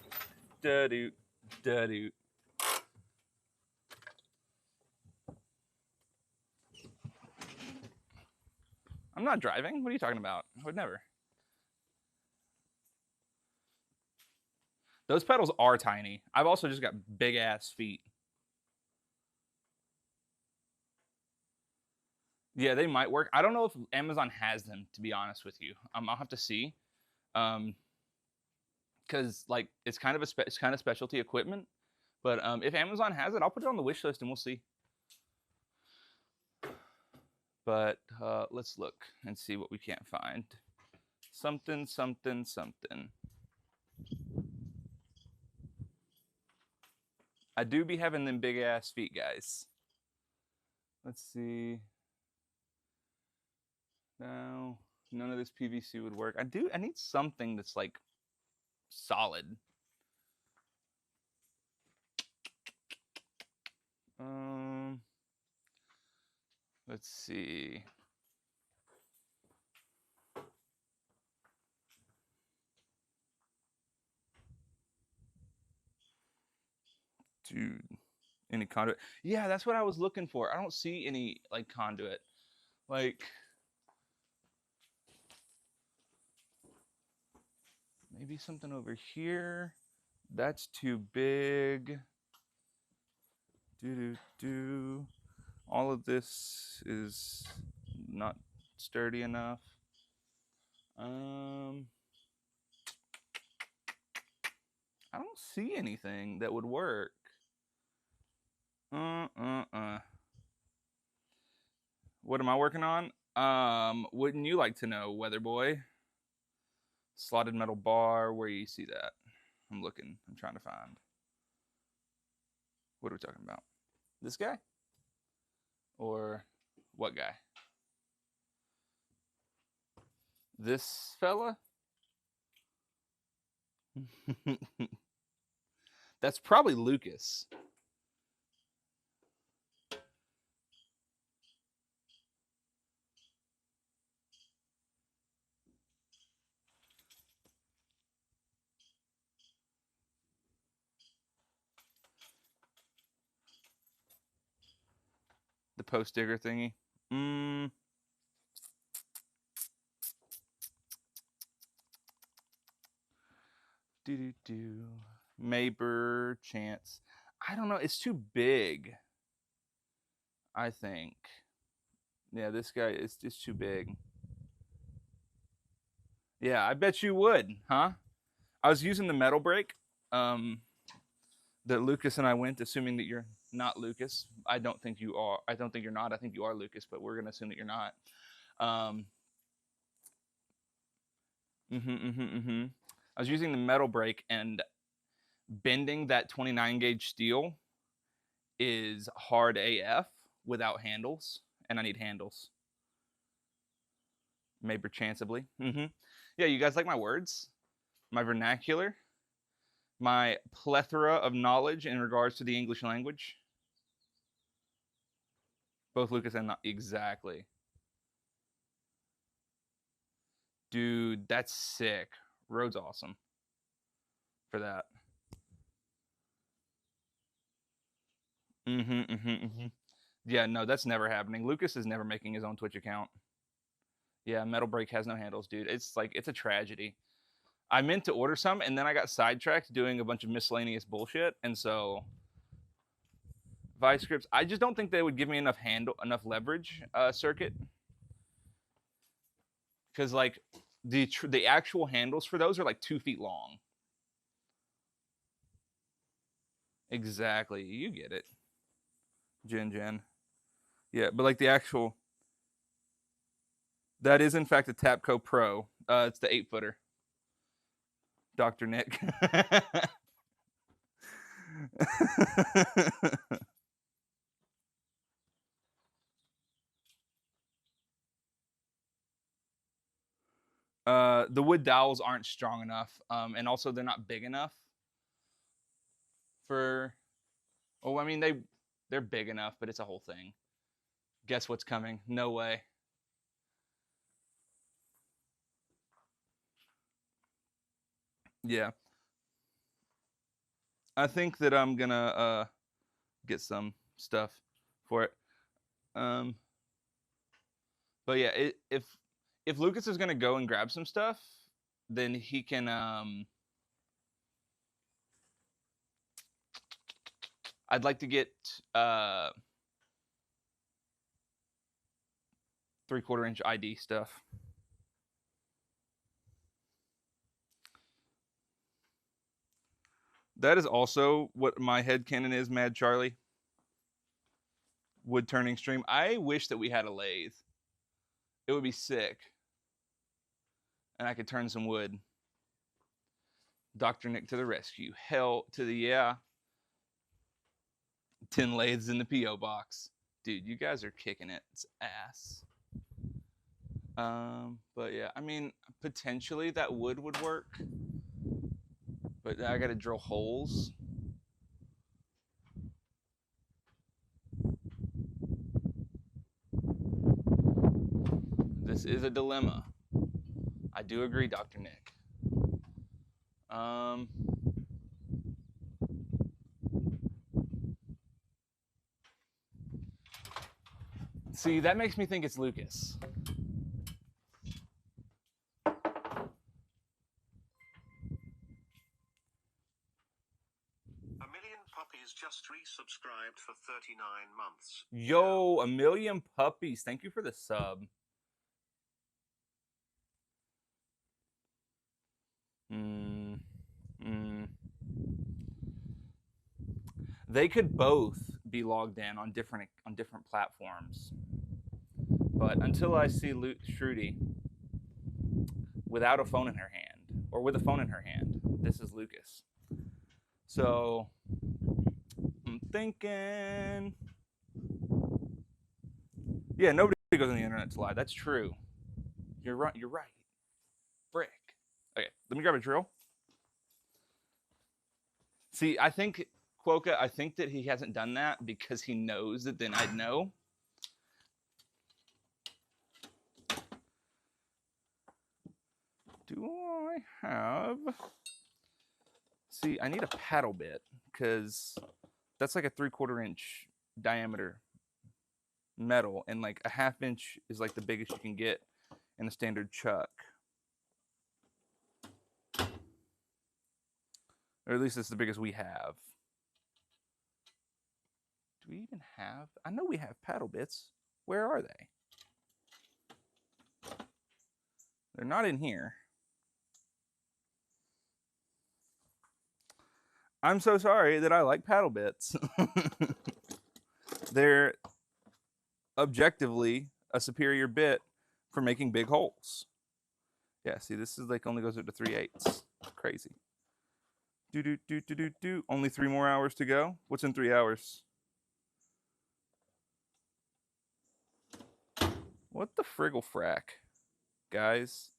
da-doot, da-doot. I'm not driving. What are you talking about? I would never. Those pedals are tiny. I've also just got big ass feet. Yeah, they might work. I don't know if Amazon has them, to be honest with you. I'll have to see. Because like it's kind of specialty equipment. But if Amazon has it, I'll put it on the wish list and we'll see. But let's look and see what we can't find. Something. I do be having them big ass feet, guys. Let's see. No, none of this PVC would work. I need something that's like solid. Let's see. Dude, any conduit? Yeah, that's what I was looking for. I don't see any like conduit. Like maybe something over here. That's too big. All of this is not sturdy enough. I don't see anything that would work. What am I working on? Wouldn't you like to know, Weather Boy? Slotted metal bar, where you see that? I'm looking. I'm trying to find. What are we talking about? This guy? Or what guy? This fella? That's probably Lucas. The post digger thingy. Mayber chance. I don't know. It's too big. I think. Yeah, this guy is just too big. Yeah, I bet you would, huh? I was using the metal break that Lucas and I went, assuming that you're not Lucas. I don't think you are. I don't think you're not. I think you are Lucas, but we're gonna assume that you're not. I was using the metal break, and bending that 29 gauge steel is hard AF without handles, and I need handles. Maybe chanceably. Yeah, you guys like my words, my vernacular, my plethora of knowledge in regards to the English language. Both Lucas and not exactly. Dude, that's sick. Road's awesome for that. Yeah, no, that's never happening. Lucas is never making his own Twitch account. Yeah, Metal Break has no handles, dude. It's like, it's a tragedy. I meant to order some, and then I got sidetracked doing a bunch of miscellaneous bullshit, and so Vice Scripts, I just don't think they would give me enough leverage circuit, because like the actual handles for those are like 2 feet long. Exactly, you get it, Jen. Yeah, but like the actual, that is in fact a Tapco Pro. It's the 8-footer. Dr. Nick. The wood dowels aren't strong enough, and also they're not big enough for. Oh, I mean they're big enough, but it's a whole thing. Guess what's coming? No way. Yeah. I think that I'm gonna get some stuff for it. But yeah, if Lucas is gonna go and grab some stuff, then he can. I'd like to get 3/4 inch ID stuff. That is also what my headcanon is, Mad Charlie. Wood turning stream. I wish that we had a lathe. It would be sick. And I could turn some wood. Dr. Nick to the rescue. Hell to the yeah. 10 lathes in the P.O. box. Dude, you guys are kicking it. It's ass. But yeah, I mean, potentially that wood would work. But I gotta drill holes. This is a dilemma. I do agree, Dr. Nick. See, that makes me think it's Lucas. Puppies just resubscribed for 39 months. Yo, 1,000,000 puppies. Thank you for the sub. They could both be logged in on different platforms. But until I see Shruti without a phone in her hand, or with a phone in her hand, this is Lucas. So I'm thinking, yeah, nobody goes on the internet to lie. That's true. You're right. You're right. Frick. Okay, let me grab a drill. See, I think Quokka, I think that he hasn't done that because he knows that then I'd know. Do I have? See, I need a paddle bit because that's like a 3/4 inch diameter metal, and like a 1/2 inch is like the biggest you can get in a standard chuck. Or at least it's the biggest we have. Do we even have? I know we have paddle bits. Where are they? They're not in here. I'm so sorry that I like paddle bits. They're objectively a superior bit for making big holes. Yeah, see, this is like only goes up to 3/8. Crazy. Do. Only 3 more hours to go. What's in 3 hours? What the friggle frack, guys?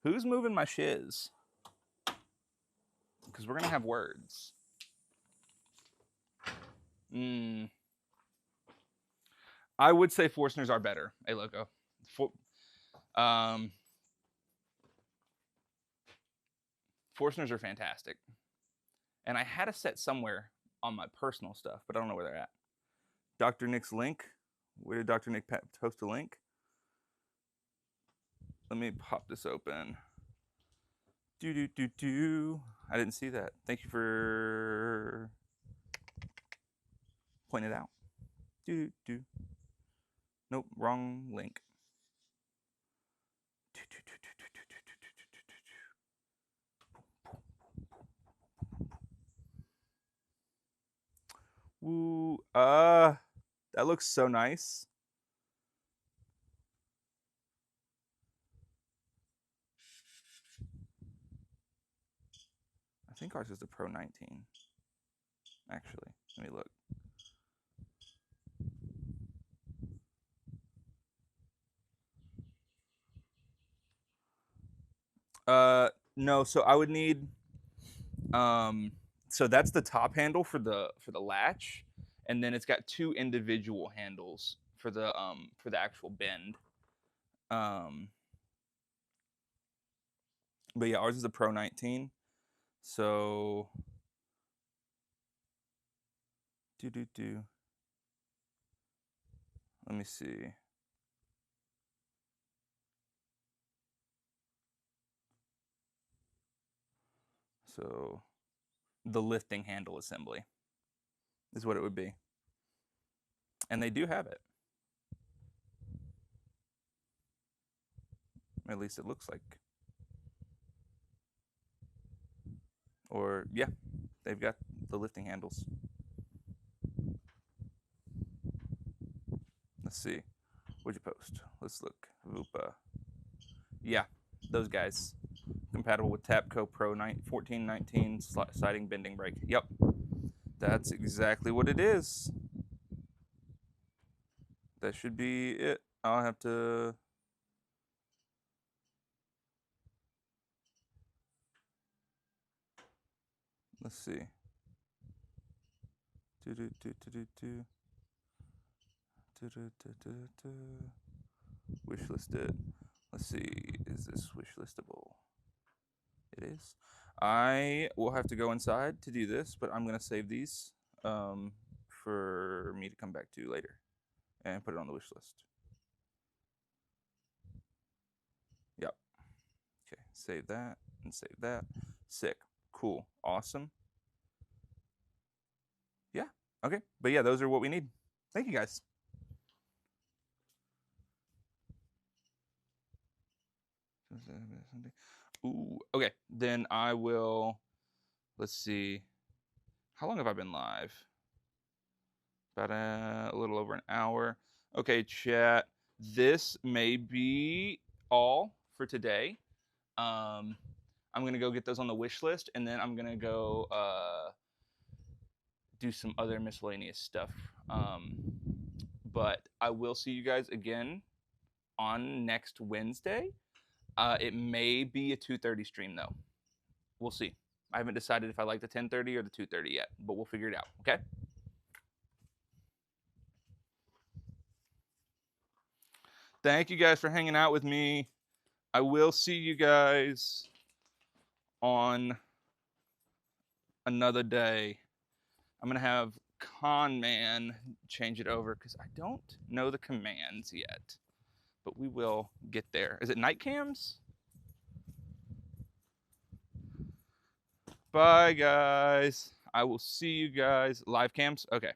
Who's moving my shiz? Because we're gonna have words. I would say Forstners are better. Hey, Loco. Forstners are fantastic. And I had a set somewhere on my personal stuff, but I don't know where they're at. Dr. Nick's link. Where did Dr. Nick post a link? Let me pop this open. I didn't see that. Thank you for pointing it out. Nope, wrong link. Woo, that looks so nice. I think ours is the Pro 19. Actually, let me look. No, so I would need so that's the top handle for the latch, and then it's got 2 individual handles for the actual bend. But yeah, ours is a Pro 19. So let me see. So the lifting handle assembly is what it would be. And they do have it. At least it looks like. Or, yeah, they've got the lifting handles. Let's see. What'd you post? Let's look. Vupa. Yeah, those guys. Compatible with Tapco Pro 1419 sliding bending brake. Yep. That's exactly what it is. That should be it. I'll have to... Let's see. Wishlist it. Let's see. Is this wishlistable? It is. I will have to go inside to do this, but I'm going to save these for me to come back to later and put it on the wish list. Yep. Okay, save that and save that. Sick. Cool. Awesome. Yeah. Okay. But yeah, those are what we need. Thank you guys. Ooh, okay. Then I will, let's see. How long have I been live? About a little over an hour. Okay, chat. this may be all for today. I'm gonna go get those on the wish list, and then I'm gonna go do some other miscellaneous stuff. But I will see you guys again on next Wednesday. It may be a 2:30 stream though. We'll see. I haven't decided if I like the 10:30 or the 2:30 yet, but we'll figure it out. Okay. Thank you guys for hanging out with me. I will see you guys on another day. I'm gonna have Con Man change it over because I don't know the commands yet, but we will get there. Is it night cams? Bye guys. I will see you guys. Live cams? Okay.